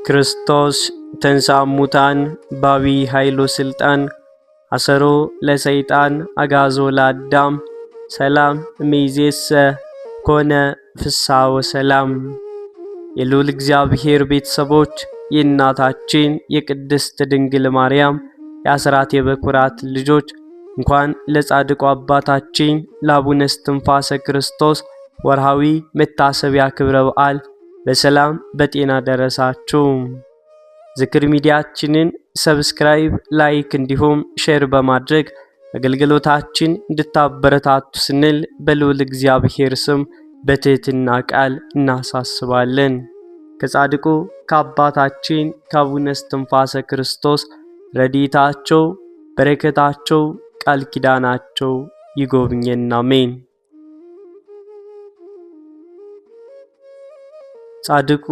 ክርስቶስ ተንሥአ እሙታን በዐቢይ ኃይል ወሥልጣን አሰሮ ለሰይጣን አግዓዞ ለአዳም ሰላም እምይእዜሰ ኮነ ፍስሐ ወሰላም። የልዑል እግዚአብሔር ቤተሰቦች የእናታችን የቅድስት ድንግል ማርያም የአስራት የበኩራት ልጆች እንኳን ለጻድቁ አባታችን ለአቡነ እስትንፋሰ ክርስቶስ ወርሃዊ መታሰቢያ ክብረ በዓል በሰላም በጤና ደረሳችሁ። ዝክር ሚዲያችንን ሰብስክራይብ፣ ላይክ እንዲሁም ሼር በማድረግ አገልግሎታችን እንድታበረታቱ ስንል በልዑል እግዚአብሔር ስም በትህትና ቃል እናሳስባለን። ከጻድቁ ከአባታችን ከአቡነ እስትንፋሰ ክርስቶስ ረድኤታቸው በረከታቸው ቃል ኪዳናቸው ይጎብኘን፣ አሜን። ጻድቁ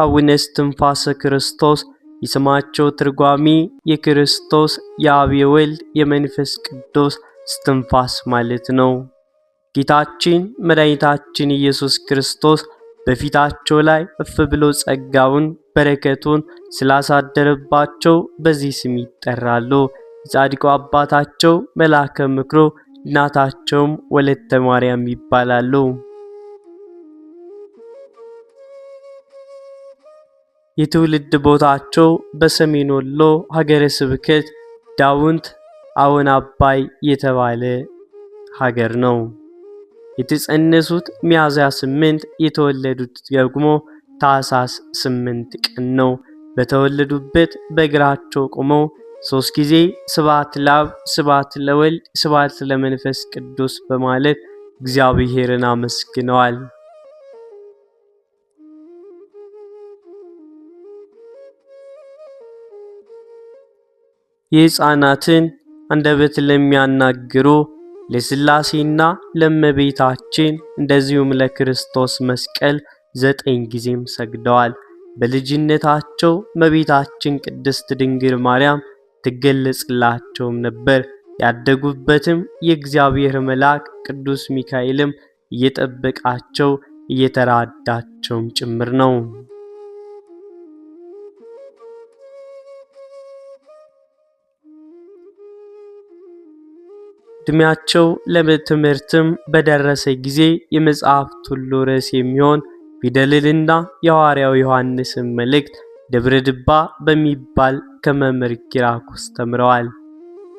አቡነ እስትንፋሰ ክርስቶስ የስማቸው ትርጓሜ የክርስቶስ የአብ የወልድ የመንፈስ ቅዱስ እስትንፋስ ማለት ነው። ጌታችን መድኃኒታችን ኢየሱስ ክርስቶስ በፊታቸው ላይ እፍ ብሎ ጸጋውን በረከቱን ስላሳደረባቸው በዚህ ስም ይጠራሉ። የጻድቁ አባታቸው መልአከ ምክሩ እናታቸውም ወለተ ማርያም ይባላሉ። የትውልድ ቦታቸው በሰሜን ወሎ ሀገረ ስብከት ዳውንት አወነ አባይ የተባለ ሀገር ነው። የተጸነሱት ሚያዝያ 8 የተወለዱት ደግሞ ታኅሳስ 8 ቀን ነው። በተወለዱበት በእግራቸው ቆመው 3 ጊዜ ስብሐት ለአብ፣ ስብሐት ለወልድ፣ ስብሐት ለመንፈስ ቅዱስ በማለት እግዚአብሔርን አመስግነዋል። የሕፃናትን አንደበት ለሚያናግሩ ለሥላሴና ለእመቤታችን እንደዚሁም ለክርስቶስ መስቀል 9 ጊዜም ሰግደዋል። በልጅነታቸው እመቤታችን ቅድስት ድንግል ማርያም ትገለጽላቸውም ነበር። ያደጉበትም የእግዚአብሔር መልአክ ቅዱስ ሚካኤልም እየጠበቃቸው እየተራዳቸውም ጭምር ነው። ዕድሜያቸው ለትምህርትም በደረሰ ጊዜ የመጽሐፍት ሁሉ ርዕስ የሚሆን ፊደልንና የሐዋርያው ዮሐንስን መልእክት ደብረ ድባ በሚባል ከመምህር ኪራኮስ ተምረዋል።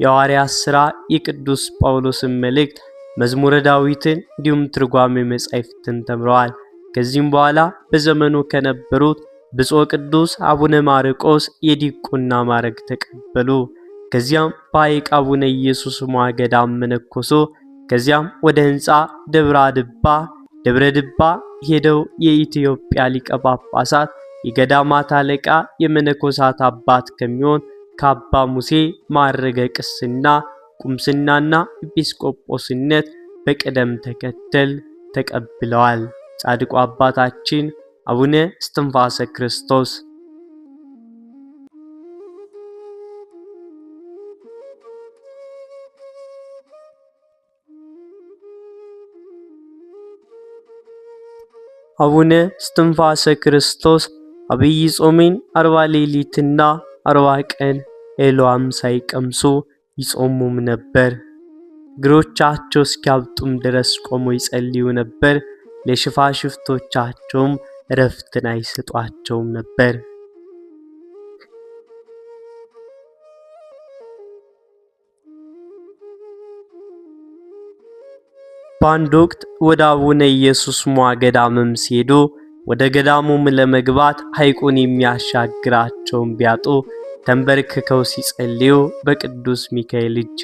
የሐዋርያት ሥራ፣ የቅዱስ ጳውሎስን መልእክት፣ መዝሙረ ዳዊትን እንዲሁም ትርጓሜ መጻሕፍትን ተምረዋል። ከዚህም በኋላ በዘመኑ ከነበሩት ብፁዕ ቅዱስ አቡነ ማርቆስ የዲቁና ማዕረግ ተቀበሉ። ከዚያም በሐይቅ አቡነ ኢየሱስ ገዳም መነኮሱ። ከዚያም ወደ ሕንጻ ደብረ ድባ ሄደው የኢትዮጵያ ሊቀ ጳጳሳት የገዳማት አለቃ የመነኮሳት አባት ከሚሆን ከአባ ሙሴ ማዕረገ ቅስና፣ ቁምስናና ኤጲስቆጶስነት በቅደም ተከተል ተቀብለዋል። ጻድቁ አባታችን አቡነ እስትንፋሰ ክርስቶስ አቡነ እስትንፋሰ ክርስቶስ አብይ ጾምን 40 ሌሊትና 40 ቀን እህሏም ሳይቀምሱ ይጾሙም ነበር። እግሮቻቸው እስኪያብጡም ድረስ ቆመው ይጸልዩ ነበር። ለሽፋሽፍቶቻቸውም እረፍትን አይሰጧቸውም ነበር። በአንድ ወቅት ወደ አቡነ ኢየሱስ ገዳምም ሲሄዱ ወደ ገዳሙም ለመግባት ሐይቁን የሚያሻግራቸውን ቢያጡ ተንበርክከው ሲጸልዩ በቅዱስ ሚካኤል እጅ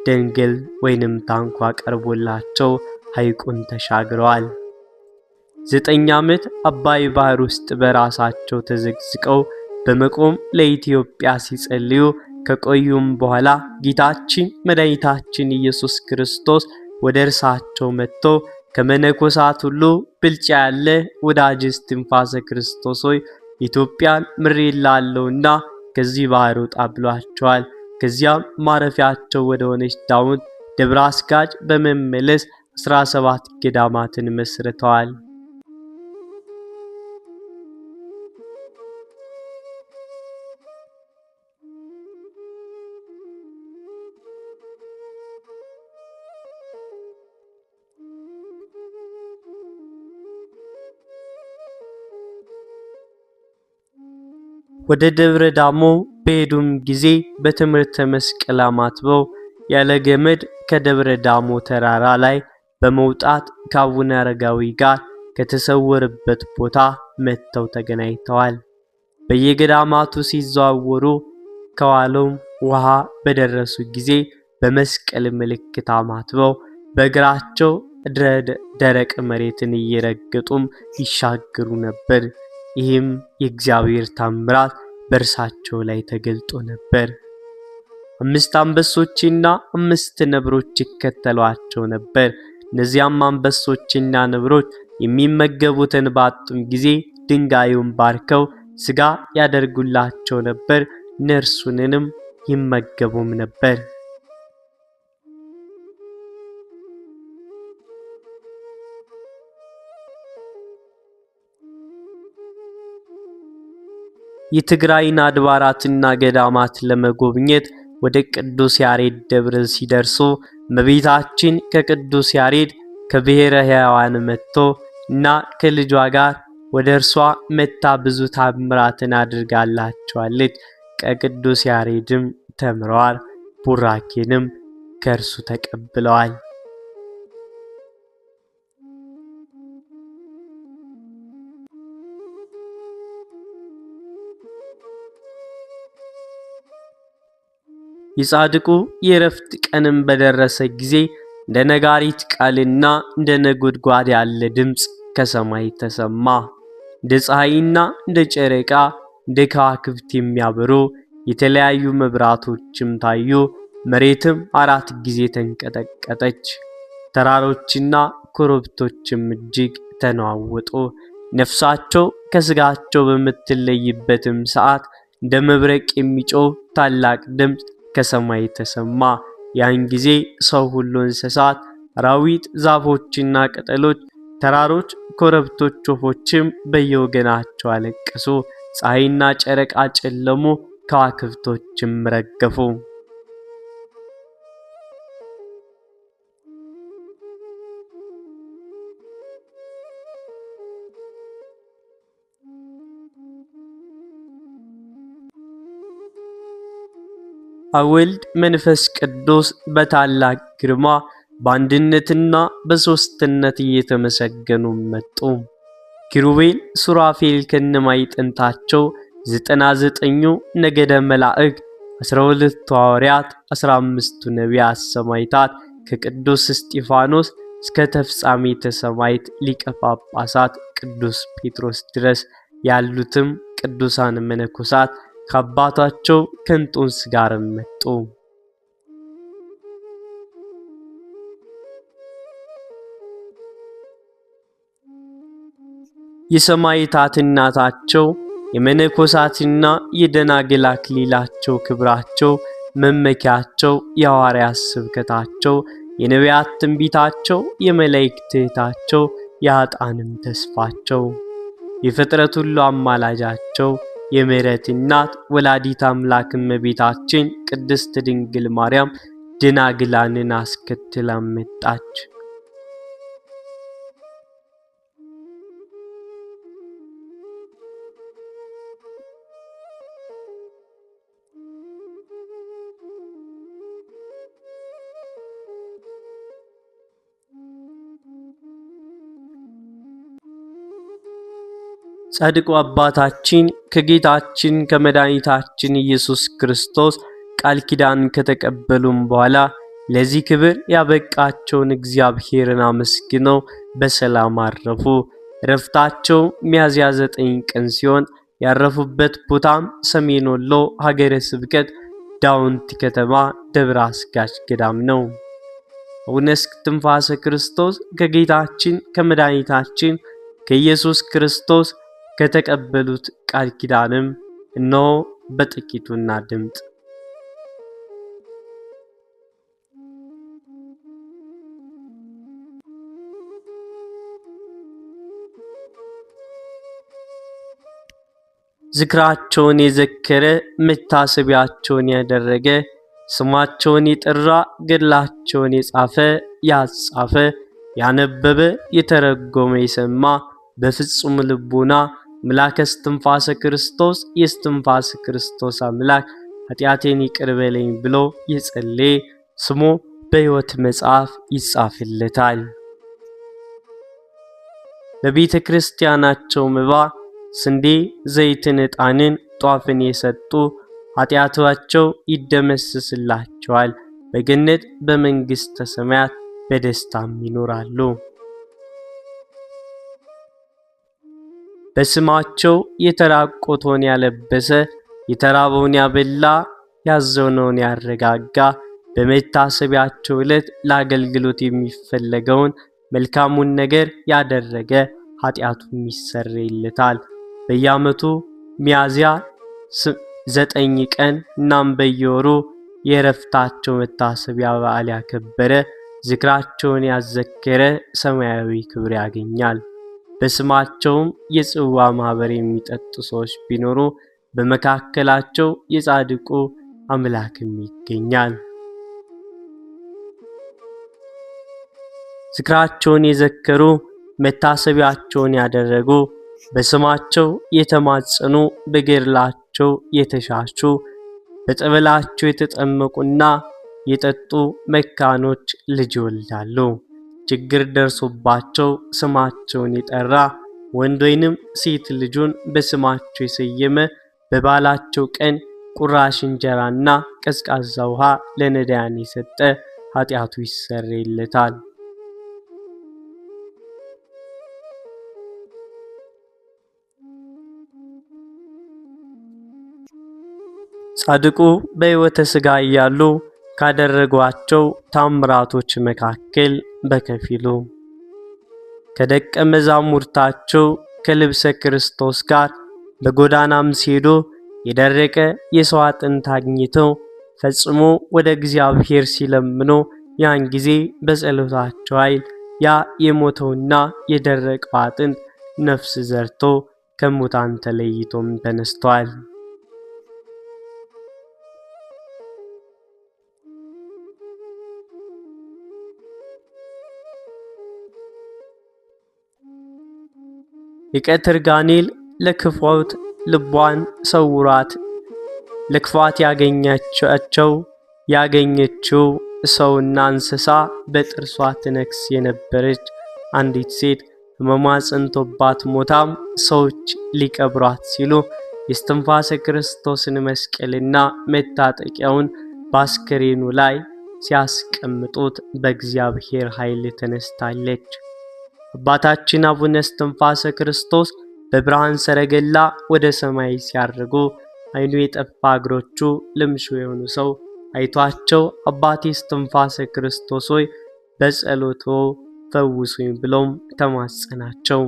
ደንገል ወይንም ታንኳ ቀርቦላቸው ሐይቁን ተሻግረዋል። 9 ዓመት አባይ ባህር ውስጥ በራሳቸው ተዘግዝቀው በመቆም ለኢትዮጵያ ሲጸልዩ ከቆዩም በኋላ ጌታችን መድኃኒታችን ኢየሱስ ክርስቶስ ወደ እርሳቸው መጥቶ ከመነኮሳት ሁሉ ብልጫ ያለ ወዳጅ እስትንፋሰ ክርስቶስ ሆይ ኢትዮጵያን ምሬልሃለሁና ከዚህ ባህር ውጣ ብሏቸዋል። ከዚያም ማረፊያቸው ወደ ሆነች ዳውንት ደብረ አስጋጅ በመመለስ 17 ገዳማትን መስርተዋል። ወደ ደብረ ዳሞ በሄዱም ጊዜ በትምህርተ መስቀል አማትበው ያለ ገመድ ከደብረ ዳሞ ተራራ ላይ በመውጣት ከአቡነ አረጋዊ ጋር ከተሰወረበት ቦታ መጥተው ተገናኝተዋል። በየገዳማቱ ሲዘዋወሩ ከዋለው ውሃ በደረሱ ጊዜ በመስቀል ምልክት አማትበው በእግራቸው ደረቅ መሬትን እየረገጡም ይሻገሩ ነበር። ይህም የእግዚአብሔር ታምራት በእርሳቸው ላይ ተገልጦ ነበር። 5 አንበሶችና 5 ነብሮች ይከተሏቸው ነበር። እነዚያም አንበሶችና ነብሮች የሚመገቡትን ባጡም ጊዜ ድንጋዩን ባርከው ስጋ ያደርጉላቸው ነበር፣ እነርሱንም ይመገቡም ነበር። የትግራይን አድባራትና ገዳማት ለመጎብኘት ወደ ቅዱስ ያሬድ ደብር ሲደርሱ እመቤታችን ከቅዱስ ያሬድ ከብሔረ ሕያዋን መጥቶ እና ከልጇ ጋር ወደ እርሷ መታ ብዙ ታምራትን አድርጋላቸዋለች። ከቅዱስ ያሬድም ተምረዋል፣ ቡራኬንም ከእርሱ ተቀብለዋል። የጻድቁ የረፍት ቀንም በደረሰ ጊዜ እንደ ነጋሪት ቃልና እንደ ነጎድጓድ ያለ ድምጽ ከሰማይ ተሰማ። እንደ ፀሐይና እንደ ጨረቃ እንደ ከዋክብት የሚያበሩ የተለያዩ መብራቶችም ታዩ። መሬትም 4 ጊዜ ተንቀጠቀጠች። ተራሮችና ኮረብቶችም እጅግ ተነዋወጡ። ነፍሳቸው ከስጋቸው በምትለይበትም ሰዓት እንደ መብረቅ የሚጮህ ታላቅ ድምጽ ከሰማይ ተሰማ። ያን ጊዜ ሰው ሁሉ፣ እንስሳት፣ አራዊት፣ ዛፎችና ቅጠሎች፣ ተራሮች፣ ኮረብቶች፣ ወፎችም በየወገናቸው አለቀሱ። ፀሐይና ጨረቃ ጨለሙ፣ ከዋክብቶችም ረገፉ። ወልድ መንፈስ ቅዱስ በታላቅ ግርማ በአንድነትና በሶስትነት እየተመሰገኑ መጡ። ኪሩቤል ሱራፌል ከነማዕጠንታቸው 99ኙ ነገደ መላእክት፣ 12ቱ ሐዋርያት፣ 15ቱ ነቢያት ሰማዕታት ከቅዱስ እስጢፋኖስ እስከ ተፍጻሜተ ሰማዕት ሊቀ ጳጳሳት ቅዱስ ጴጥሮስ ድረስ ያሉትም ቅዱሳን መነኮሳት ከአባታቸው ከእንጦንስ ጋር መጡ። የሰማዕታት እናታቸው የመነኮሳትና የደናግል አክሊላቸው ክብራቸው መመኪያቸው የሐዋርያት ስብከታቸው የነቢያት ትንቢታቸው የመላእክት እህታቸው የኃጥአንም ተስፋቸው የፍጥረት ሁሉ አማላጃቸው የምሕረት እናት ወላዲተ አምላክ እመቤታችን ቅድስት ድንግል ማርያም ደናግላንን አስከትላ መጣች። ጻድቁ አባታችን ከጌታችን ከመድኃኒታችን ኢየሱስ ክርስቶስ ቃል ኪዳን ከተቀበሉም በኋላ ለዚህ ክብር ያበቃቸውን እግዚአብሔርን አመስግነው በሰላም አረፉ። ዕረፍታቸው ሚያዝያ 9 ቀን ሲሆን ያረፉበት ቦታም ሰሜን ወሎ ሀገረ ስብከት ዳውንት ከተማ ደብረ አስጋጅ ገዳም ነው። አቡነ እስትንፋሰ ክርስቶስ ከጌታችን ከመድኃኒታችን ከኢየሱስ ክርስቶስ ከተቀበሉት ቃል ኪዳንም እነሆ በጥቂቱ እናድምጥ። ዝክራቸውን የዘከረ መታሰቢያቸውን ያደረገ ስማቸውን የጠራ ገድላቸውን የጻፈ ያጻፈ ያነበበ የተረጎመ የሰማ በፍጹም ልቡና አምላከ እስትንፋሰ ክርስቶስ የእስትንፋሰ ክርስቶስ አምላክ ኃጢአቴን ይቅር በለኝ ብሎ የጸለየ ስሙ በሕይወት መጽሐፍ ይጻፍለታል። ለቤተ ክርስቲያናቸው መባ ስንዴ፣ ዘይትን፣ ዕጣንን፣ ጧፍን የሰጡ ኃጢአታቸው ይደመሰስላቸዋል፣ በገነት በመንግሥተ ሰማያት በደስታም ይኖራሉ። በስማቸው የተራቆተውን ያለበሰ፣ የተራበውን ያበላ፣ ያዘነውን ያረጋጋ፣ በመታሰቢያቸው ዕለት ለአገልግሎት የሚፈለገውን መልካሙን ነገር ያደረገ ኃጢአቱም ይሰረይለታል። በየዓመቱ ሚያዝያ 9 ቀን እናም በየወሩ የዕረፍታቸው መታሰቢያ በዓል ያከበረ፣ ዝክራቸውን ያዘከረ ሰማያዊ ክብር ያገኛል። በስማቸውም የጽዋ ማህበር የሚጠጡ ሰዎች ቢኖሩ በመካከላቸው የጻድቁ አምላክም ይገኛል። ዝክራቸውን የዘከሩ፣ መታሰቢያቸውን ያደረጉ፣ በስማቸው የተማጸኑ፣ በገድላቸው የተሻሹ፣ በጠበላቸው የተጠመቁና የጠጡ መካኖች ልጅ ይወልዳሉ። ችግር ደርሶባቸው ስማቸውን የጠራ ወንድ ወይንም ሴት ልጁን በስማቸው የሰየመ በባላቸው ቀን ቁራሽ እንጀራና ቀዝቃዛ ውሃ ለነዳያን የሰጠ ኃጢአቱ ይሰረይለታል። ጻድቁ በሕይወተ ሥጋ እያሉ ካደረጓቸው ታምራቶች መካከል በከፊሉ ከደቀ መዛሙርታቸው ከልብሰ ክርስቶስ ጋር በጎዳናም ሲሄዱ የደረቀ የሰው አጥንት አግኝተው ፈጽሞ ወደ እግዚአብሔር ሲለምኑ ያን ጊዜ በጸሎታቸው ኃይል ያ የሞተውና የደረቀው አጥንት ነፍስ ዘርቶ ከሙታን ተለይቶም ተነስቷል። የቀትር ጋኔል ለክፋት ልቧን ሰውራት ለክፋት ያገኘችው ሰውና እንስሳ በጥርሷ ትነክስ የነበረች አንዲት ሴት ሕመሟ ጸንቶባት ሞታም ሰዎች ሊቀብሯት ሲሉ የእስትንፋሰ ክርስቶስን መስቀልና መታጠቂያውን በአስከሬኑ ላይ ሲያስቀምጡት በእግዚአብሔር ኃይል ተነስታለች። አባታችን አቡነ እስትንፋሰ ክርስቶስ በብርሃን ሰረገላ ወደ ሰማይ ሲያርጉ ዓይኑ የጠፋ እግሮቹ ልምሾ የሆኑ ሰው አይቷቸው አባቴ እስትንፋሰ ክርስቶስ ሆይ በጸሎቶ ፈውሱኝ ብሎም ተማጸናቸው።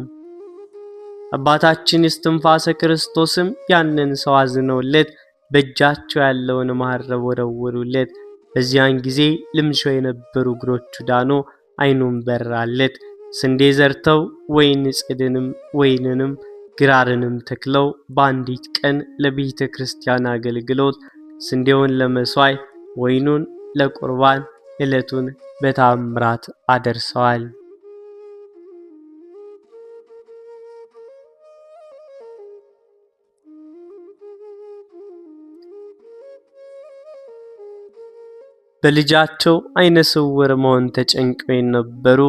አባታችን እስትንፋሰ ክርስቶስም ያንን ሰው አዝነውለት በእጃቸው ያለውን መሐረብ ወረወሩለት። በዚያን ጊዜ ልምሾ የነበሩ እግሮቹ ዳኖ፣ ዓይኑም በራለት። ስንዴ ዘርተው ወይን ጽድንም ወይንንም ግራርንም ተክለው በአንዲት ቀን ለቤተ ክርስቲያን አገልግሎት ስንዴውን ለመስዋይ ወይኑን ለቁርባን ዕለቱን በታምራት አደርሰዋል። በልጃቸው አይነ ስውር መሆን ተጨንቀው የነበሩ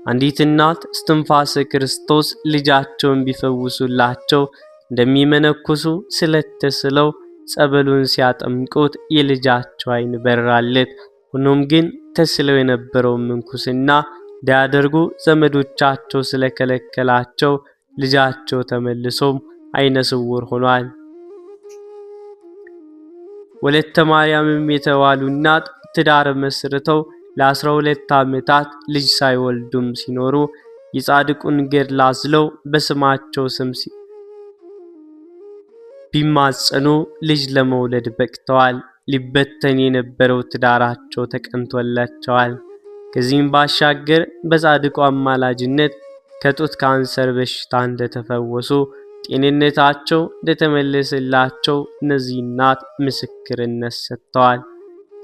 አንዲት እናት እስትንፋሰ ክርስቶስ ልጃቸውን ቢፈውሱላቸው እንደሚመነኩሱ ስለተስለው ጸበሉን ሲያጠምቁት የልጃቸው አይን በራለት። ሆኖም ግን ተስለው የነበረው ምንኩስና እንዳያደርጉ ዘመዶቻቸው ስለከለከላቸው ልጃቸው ተመልሶም አይነ ስውር ሆኗል። ወለተ ማርያምም የተባሉ እናት ትዳር መስርተው ለ12 ዓመታት ልጅ ሳይወልዱም ሲኖሩ የጻድቁን ገድል አዝለው በስማቸው ስም ቢማጸኑ ልጅ ለመውለድ በቅተዋል። ሊበተን የነበረው ትዳራቸው ተቀንቶላቸዋል። ከዚህም ባሻገር በጻድቁ አማላጅነት ከጡት ካንሰር በሽታ እንደተፈወሱ ጤንነታቸው እንደተመለሰላቸው እነዚህ እናት ምስክርነት ሰጥተዋል።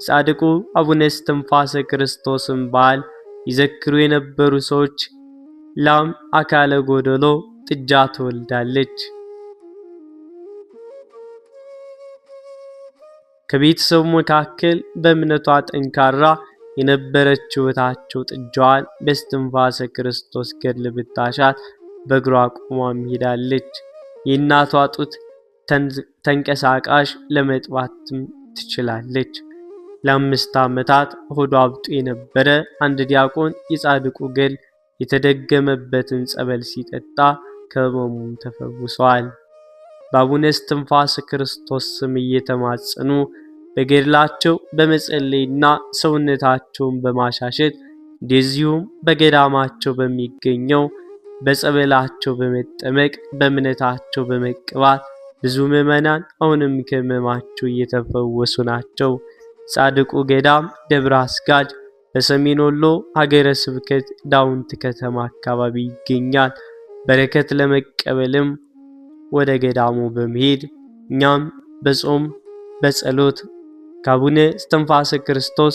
ጻድቁ አቡነ እስትንፋሰ ክርስቶስን በዓል ይዘክሩ የነበሩ ሰዎች ላም አካለ ጎደሎ ጥጃ ትወልዳለች፣ ከቤተሰቡ መካከል በእምነቷ ጠንካራ የነበረችው እህታቸው ጥጃዋን በእስትንፋሰ ክርስቶስ ገድል ብታሻት በእግሯ ቆማ ሄዳለች። የእናቷ ጡት ተንቀሳቃሽ ለመጥባትም ትችላለች። ለ5 ዓመታት ሆዷ አብጦ የነበረ አንድ ዲያቆን የጻድቁ ገድል የተደገመበትን ጸበል ሲጠጣ ከሕመሙ ተፈውሷል። በአቡነ እስትንፋሰ ክርስቶስ ስም እየተማጸኑ በገድላቸው በመጸለይና ሰውነታቸውን በማሻሸት እንደዚሁም በገዳማቸው በሚገኘው በጸበላቸው በመጠመቅ በእምነታቸው በመቀባት ብዙ ምዕመናን አሁንም ከሕመማቸው እየተፈወሱ ናቸው። ጻድቁ ገዳም ደብረ አስጋጅ በሰሜን ወሎ ሀገረ ስብከት ዳውንት ከተማ አካባቢ ይገኛል። በረከት ለመቀበልም ወደ ገዳሙ በመሄድ እኛም በጾም በጸሎት ከአቡነ እስትንፋሰ ክርስቶስ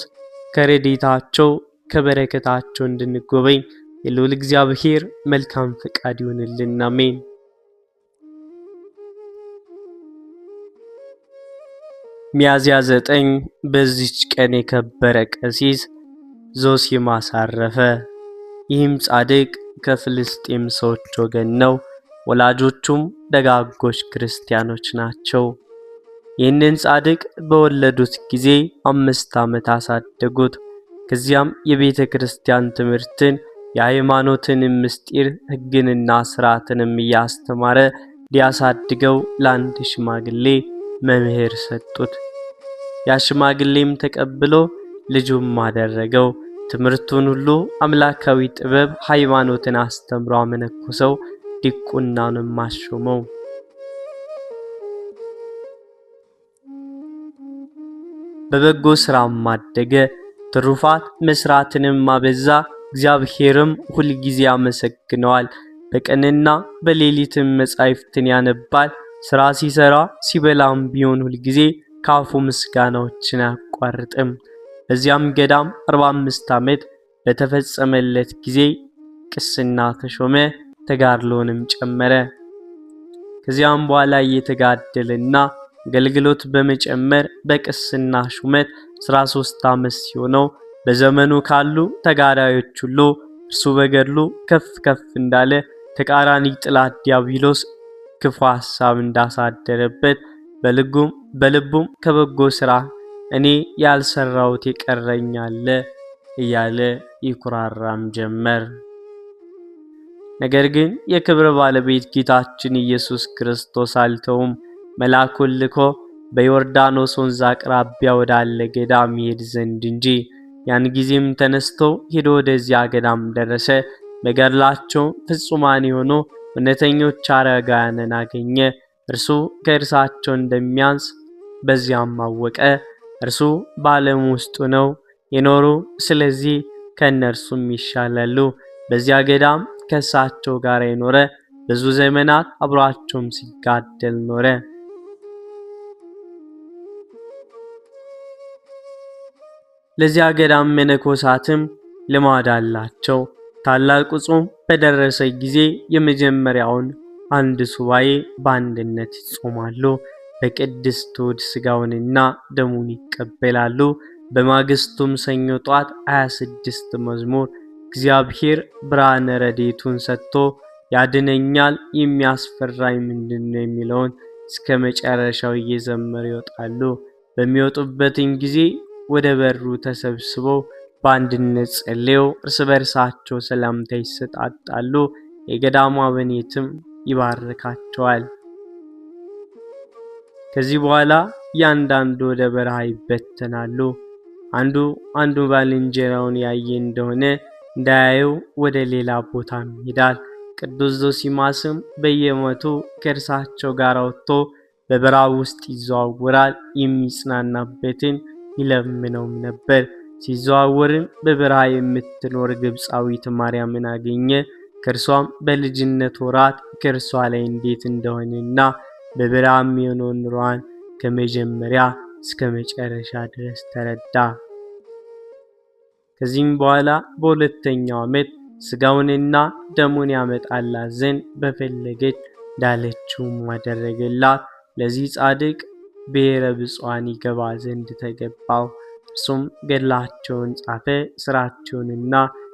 ከረድኤታቸው ከበረከታቸው እንድንጎበኝ የልዑል እግዚአብሔር መልካም ፈቃድ ይሁንልን። አሜን። ሚያዝያ 9 በዚች ቀን የከበረ ቀሲስ ዞሲማስ አረፈ። ይህም ጻድቅ ከፍልስጤም ሰዎች ወገን ነው። ወላጆቹም ደጋጎች ክርስቲያኖች ናቸው። ይህንን ጻድቅ በወለዱት ጊዜ 5 ዓመት አሳደጉት። ከዚያም የቤተ ክርስቲያን ትምህርትን የሃይማኖትን ምስጢር ሕግንና ሥርዓትንም እያስተማረ ሊያሳድገው ለአንድ ሽማግሌ መምህር ሰጡት። ያ ሽማግሌም ተቀብሎ ልጁም አደረገው። ትምህርቱን ሁሉ አምላካዊ ጥበብ ሃይማኖትን አስተምሮ አመነኮሰው፣ ዲቁናንም አሾመው። በበጎ ሥራም አደገ። ትሩፋት መስራትንም አበዛ። እግዚአብሔርም ሁል ጊዜ ያመሰግነዋል። በቀንና በሌሊትም መጻሕፍትን ያነባል። ሥራ ሲሰራ ሲበላም ቢሆን ሁል ጊዜ ካፉ ምስጋናዎችን አያቋርጥም። በዚያም ገዳም 45 ዓመት በተፈጸመለት ጊዜ ቅስና ተሾመ። ተጋድሎንም ጨመረ። ከዚያም በኋላ እየተጋደለና አገልግሎት በመጨመር በቅስና ሹመት 13 ዓመት ሲሆነው በዘመኑ ካሉ ተጋዳዮች ሁሉ እርሱ በገድሉ ከፍ ከፍ እንዳለ ተቃራኒ ጠላት ዲያብሎስ ክፉ ሐሳብ እንዳሳደረበት በልቡም ከበጎ ሥራ እኔ ያልሰራሁት የቀረኛል እያለ ይኩራራም ጀመር። ነገር ግን የክብር ባለቤት ጌታችን ኢየሱስ ክርስቶስ አልተውም። መልአኩን ልኮ በዮርዳኖስ ወንዝ አቅራቢያ ወዳለ ገዳም ይሄድ ዘንድ እንጂ። ያን ጊዜም ተነስቶ ሄዶ ወደዚያ ገዳም ደረሰ። በገድላቸው ፍጹማን የሆኑ እውነተኞች አረጋውያንን አገኘ። እርሱ ከእርሳቸው እንደሚያንስ በዚያም አወቀ። እርሱ በዓለም ውስጥ ነው የኖሩ፣ ስለዚህ ከእነርሱም ይሻላሉ። በዚያ ገዳም ከእሳቸው ጋር የኖረ ብዙ ዘመናት አብሯቸውም ሲጋደል ኖረ። ለዚያ ገዳም መነኮሳትም ልማድ አላቸው። ታላቁ ጾም በደረሰ ጊዜ የመጀመሪያውን አንድ ሱባኤ በአንድነት ይጾማሉ። በቅድስት እሑድ ሥጋውንና ደሙን ይቀበላሉ። በማግስቱም ሰኞ ጧት 26 መዝሙር እግዚአብሔር ብርሃነ ረድኤቱን ሰጥቶ ያድነኛል የሚያስፈራኝ ምንድነው የሚለውን እስከ መጨረሻው እየዘመሩ ይወጣሉ። በሚወጡበትም ጊዜ ወደ በሩ ተሰብስበው በአንድነት ጸልየው እርስ በርሳቸው ሰላምታ ይሰጣጣሉ። የገዳሙ አበኔትም ይባርካቸዋል። ከዚህ በኋላ ያንዳንዱ ወደ በረሃ ይበተናሉ። አንዱ ባልንጀራውን ያየ እንደሆነ እንዳያየው ወደ ሌላ ቦታ ይሄዳል። ቅዱስ ዞሲማስም በየዓመቱ ከእርሳቸው ጋር ወጥቶ በበረሃው ውስጥ ይዘዋወራል። የሚጽናናበትን ይለምነውም ነበር። ሲዘዋወርም በበረሃ የምትኖር ግብፃዊት ማርያምን አገኘ። ከእርሷም በልጅነት ወራት ከእርሷ ላይ እንዴት እንደሆነና በበረሃም የሆነውን ኑሯን ከመጀመሪያ እስከ መጨረሻ ድረስ ተረዳ። ከዚህም በኋላ በሁለተኛው ዓመት ሥጋውንና ደሙን ያመጣላት ዘንድ በፈለገች እንዳለችውም አደረገላት። ለዚህ ጻድቅ ብሔረ ብፁዓን ይገባ ዘንድ ተገባው። እርሱም ገድላቸውን ጻፈ፣ ስራቸውንና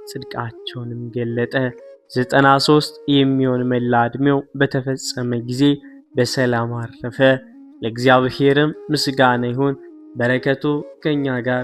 ጽድቃቸውንም ገለጠ። 93 የሚሆን መላ ዕድሜው በተፈጸመ ጊዜ በሰላም አረፈ። ለእግዚአብሔርም ምስጋና ይሁን፣ በረከቱ ከኛ ጋር